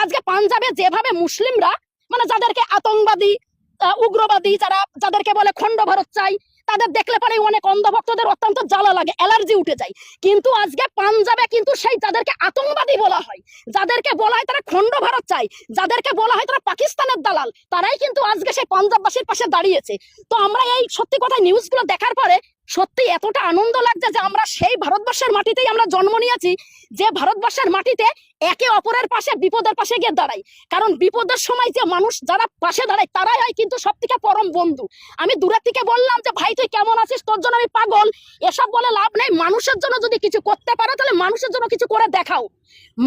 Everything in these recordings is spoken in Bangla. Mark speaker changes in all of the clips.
Speaker 1: আজকে পাঞ্জাবে যেভাবে মুসলিমরা মানে যাদেরকে আতঙ্কবাদী উগ্রবাদী যাদেরকে বলে খণ্ড ভারত চাই, তাদের দেখলে পরে অনেক অন্ধভক্তদের অত্যন্ত জ্বালা লাগে, অ্যালার্জি উঠে যায়। কিন্তু আজকে পাঞ্জাবে কিন্তু সেই যাদেরকে আতঙ্কবাদী বলা হয়, যাদেরকে বলা হয় তারা খণ্ড ভারত চাই, যাদেরকে বলা হয় তারা পাকিস্তানের দালাল, তারাই কিন্তু আজকে সেই পাঞ্জাববাসীর পাশে দাঁড়িয়েছে। তো আমরা এই সত্যি কথা নিউজগুলো দেখার পরে সত্যি এতটা আনন্দ লাগছে যে আমরা সেই ভারতবর্ষের মাটিতেই আমরা জন্ম নিয়েছি, যে ভারতবর্ষের মাটিতে একে অপরের পাশে বিপদের পাশে গিয়ে দাঁড়াই। কারণ বিপদের সময় যে মানুষ যারা পাশে দাঁড়ায় তারাই হয় কিন্তু সব থেকে পরম বন্ধু। আমি দূরের থেকে বললাম যে ভাই তুই কেমন আছিস, তোর জন্য আমি পাগল, এসব বলে লাভ নেই। মানুষের জন্য যদি কিছু করতে পারো তাহলে মানুষের জন্য কিছু করে দেখাও।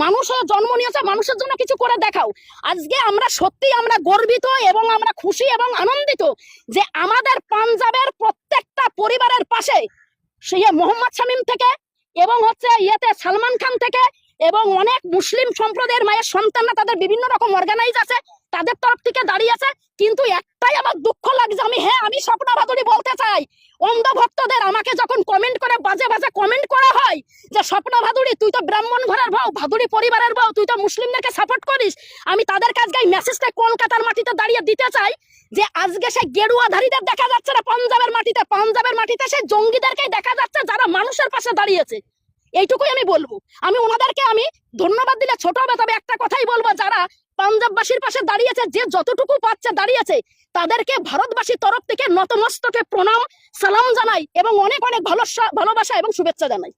Speaker 1: মানুষ হয়ে জন্ম নিয়েছে, মানুষের জন্য কিছু করে দেখাও। আজকে আমরা সত্যি আমরা গর্বিত এবং আমরা খুশি এবং আনন্দিত যে আমাদের পাঞ্জাবের প্রত্যেকটা পরিবারের পাশে সে মোহাম্মদ শামীম থেকে এবং ইয়েতে সালমান খান থেকে এবং অনেক মুসলিম সম্প্রদায়ের মায়ের সন্তানরা তাদের বিভিন্ন রকম অর্গানাইজ আছে, তাদের তরফ থেকে দাঁড়িয়েছে। কিন্তু একটাই আমার দুঃখ লাগছে, আমি স্বপ্না ভাদুড়ী বলতে চাই অন্ধ ভক্তদের, আমাকে যখন কমেন্ট করে বাজে বাজে কমেন্ট করা হয় যে স্বপ্না ভাদুড়ী তুই তো ব্রাহ্মণ ঘরের বউ, ভাদুড়ী পরিবারের বউ, তুই তো মুসলিমদেরকে সাপোর্ট করিস, আমি তাদের কাছে এই মেসেজটা কলকাতার মাটিতে দাঁড়িয়ে দিতে চাই যে আজকে সেই গেরুয়াধারীদের দেখা যাচ্ছে না পাঞ্জাবের মাটিতে সেই জঙ্গিদেরকেই দেখা যাচ্ছে যারা মানুষের পাশে দাঁড়িয়েছে। এইটুকুই আমি বলবো। আমি ওনাদেরকে আমি ধন্যবাদ দিলে ছোট হবে, তবে একটা কথাই বলবো, যারা পাঞ্জাববাসীর পাশে দাঁড়িয়েছে, যে যতটুকু পাচ্ছে দাঁড়িয়েছে, তাদেরকে ভারতবাসীর তরফ থেকে নতমস্তকে প্রণাম সালাম জানাই এবং অনেক অনেক ভালোবাসা এবং শুভেচ্ছা জানাই।